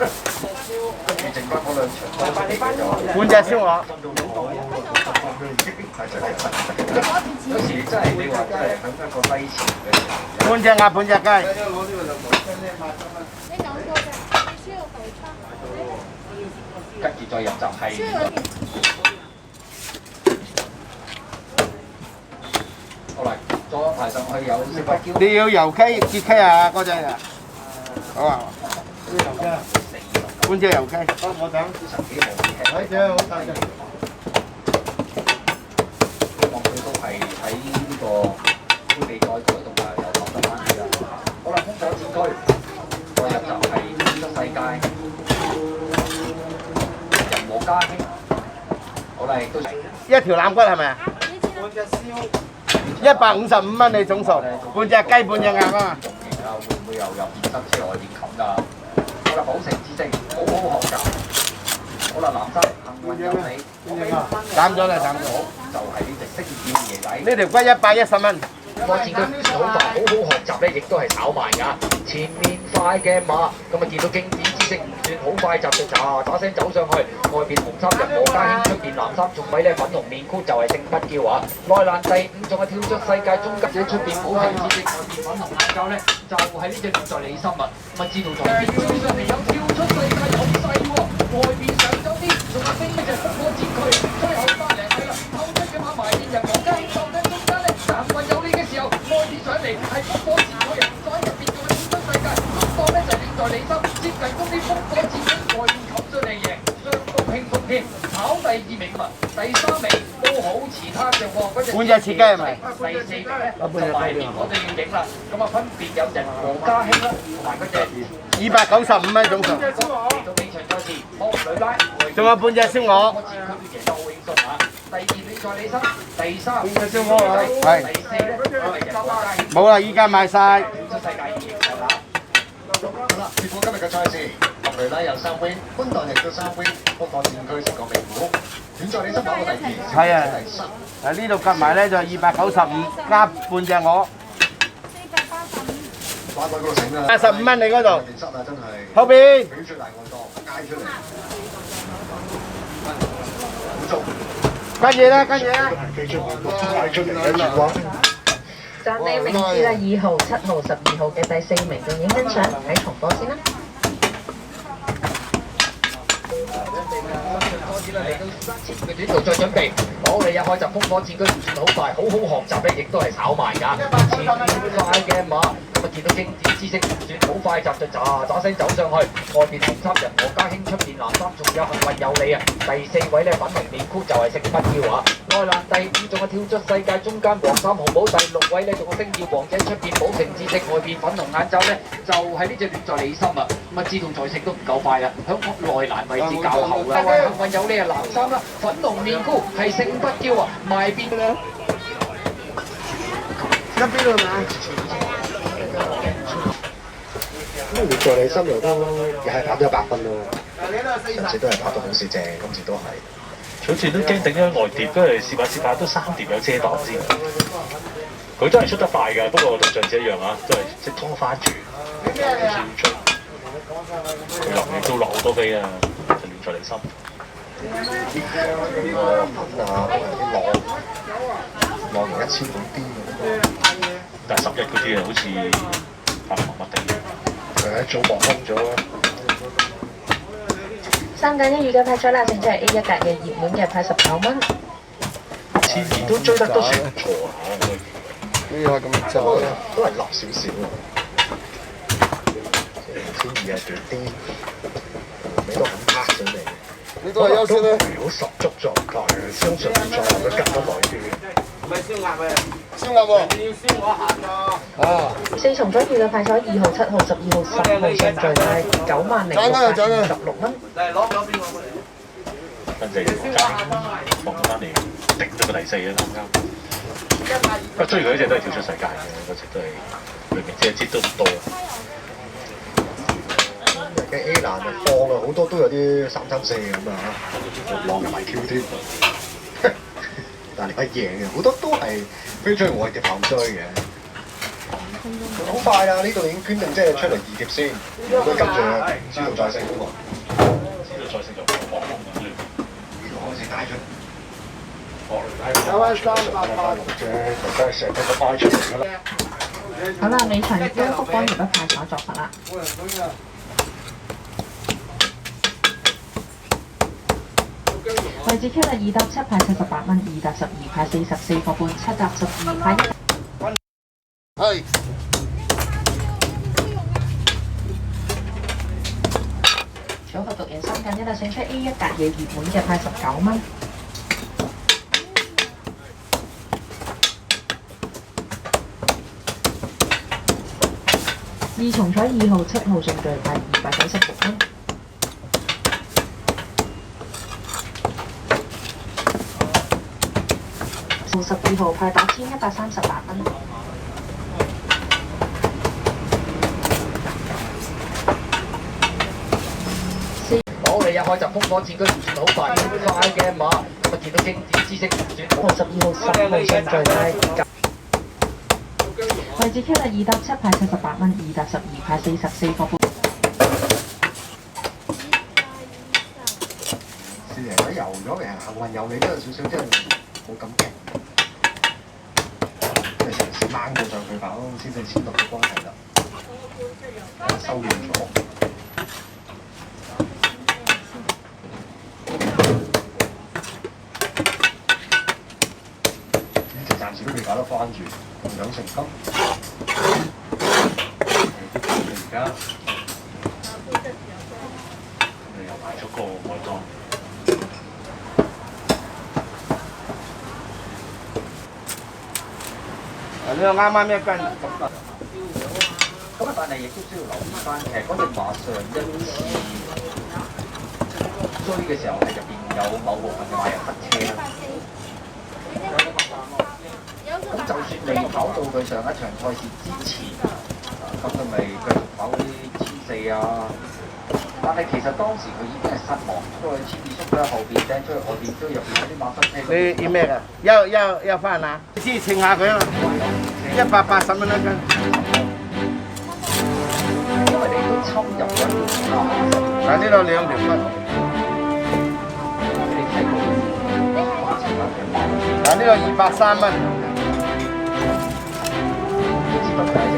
跟住剩翻嗰兩場，半隻燒鵝。有時真係你話真係喺一個低潮嘅時候，半隻鴨，半隻雞。跟住再入就係。好啦，再排上去有四百椒。你要油雞、節雞啊，嗰隻啊？好啊。半隻油雞。我等。睇隻好大隻。希望佢都係喺呢個杯地賽嗰度啊，又攞得翻啲啦。好啦，風火戰區，再入就係呢個世界人和家興。好啦，亦都一條腩骨係咪啊？半隻燒。155蚊你總數，半隻雞，半隻鴨啊嘛。仲型啊，會唔會又入現身車外邊冚㗎？好啦，寶城之星，好好學習。好啦，南山幸運有你，斬咗啦，斬咗。就係呢隻識叫嘢仔。呢條骨110蚊。我見佢好快，好好學習咧，亦都係炒慢㗎。前面快嘅馬，咁啊見到經典之星唔算好快，就喳聲走上去。外邊紅衫人和家興，出邊藍衫仲位咧粉紅面箍就係勝不驕啊！內欄第5仲係跳出世界中級者，出邊寶城之星，外邊粉紅眼罩咧就係呢隻亂在你心啊！咁啊知道在邊追上嚟有跳出世界有勢喎，外邊上咗啲，仲有飛呢隻風火戰區，最後翻嚟係啦，後出嘅馬埋邊人和家興鬥緊中間咧，站運有利嘅時候，外邊上嚟係風火戰區人，再入邊仲係跳出世界，中檔咧就亂在你心，接近攻啲風火戰區外邊冚咗嚟贏。輕鬆添，跑第2名嘛，第3名都好遲攤着喎。嗰隻半隻切雞係咪？第4名咧就埋面我哋要影啦。咁啊分別有隻何家興啦，同埋嗰隻295蚊總數。嚟到幾場賽事，學女拉。仲有半隻燒鵝。我自佢其實好輕鬆嚇。第2名在你身，第3半隻燒鵝係。第4咧係隻何家興。冇啦，依家賣晒。出世界已經係啦。好啦，結果今日嘅賽事。雷拉有3 win， 潘頓亦都3 win， 風火戰區成個名股，遠在你身跑過第2，係啊，呢度夾埋咧就295加半隻鵝。翻去嗰度整啦。85蚊你嗰度。室啊真係。後邊。比出大外檔，嗌出嚟。好足。跟住啦，跟住啦。比出外檔，嗌出嚟嘅曙光。暫定名字啦，2號、7號、12號嘅第4名仲影緊相，睇重播先啦。嚟到3000嘅短途再準備，好你一開就風火戰區唔算好快，好好學習咧，亦都係炒慢㗎。前面快嘅馬，咁啊見到經典之星唔算好快，就喳聲走上去，外邊紅衫人和家興，出邊藍衫仲有幸運有你啊！第4位咧粉紅面箍就係勝不驕啊！內欄第5仲係跳出世界，中間黃衫紅帽，第6位咧仲係星耀王者，出邊寶城之星，外邊粉紅眼罩咧就係呢隻亂在你心啊！咁啊知道在勝都唔夠快啊，響內欄位置較後啦。幸運有你啊藍衫啦，粉紅面箍係勝不驕啊，埋邊啦！一邊度買？咁亂在你心又得咯，又係跑咗100分咯。上次都係跑到好四正，今次都係。好似都驚頂咗外碟，跟住試下都3碟有遮擋先。佢真係出得快㗎，不過同上次一樣啊，都係識拖翻住，先出。佢落雨都落好多飛啊，就亂在你心。呢個粉啊，啲浪完1000好啲嘅。但係11嗰啲啊，好似麻麻地。佢一早望空咗。3揀1預計派咗啦，勝者係 A1格嘅熱門嘅派19蚊。前面都追得都算唔錯啊！呢個咁走啊，都係落少少啊。1200係短啲，尾都肯拍上嚟。呢個係優先啦。如果十足狀態，相信比賽會跟得耐啲。唔係燒鴨啊！燒鴨喎，你要燒我行㗎。啊！4重組預計派咗2號、7號、12號、10號順序係90656蚊。嚟攞邊個過嚟？跟住放咗翻嚟，頂咗個第4啊，啱。不過追佢嗰隻都係跳出世界嘅，嗰隻都係裏面隻節都唔多。嘅 A 欄就放啊，好多都有啲3-3-4咁啊嚇，浪入埋 Q 添。但係你係贏嘅，好多都係飛出去外嘅跑追嘅。好快啦！呢度已經捐定，即係出嚟二碟先，如果跟住知道再升㗎嘛。知道再升就黃龍咁呢個開始帶出。真係成日都擺出嚟㗎啦。好啦，尾場姜福幫而不派所作法啦。位置 Q 啦，2搭7派78蚊，2搭12派44個半，7搭12派1。係。組合讀完深緊一啦，勝出 A 1格嘢熱門嘅派19蚊。二重彩2號、7號順序派296蚊。12號派8138蚊。好，你一開就風火戰區唔算好快嘅馬，咁啊見到經典之星唔算好。12號、10號順序派。位置 Q 啦，2搭7派78蚊，2搭12派44個半。是人佢遊咗嘅，幸運遊你都有少少即係冇咁勁，即係嘗試掹到上佢跑先至簽到嘅關係啦，收遠咗。呢隻暫時都未搞得翻住，同樣成金。而家你又買咗個外檔。呢個啱啱一斤。咁啊，但係亦都需要留意翻，其實嗰隻馬上一次追嘅時候係入邊有某部分嘅馬人塞車啦。咁就算未跑到佢上一場賽事之前，咁佢咪繼續跑嗰啲1400啊？但係其實當時佢已經係失望，因為千二叔喺後邊掟出去外邊，都入邊嗰啲馬塞車。你要咩㗎？要翻啊！你先稱下佢啊嘛，180蚊一斤。因為你都侵入咗嗱，呢度2條骨。你睇過馬程嗱，呢度230蚊。只不過係隻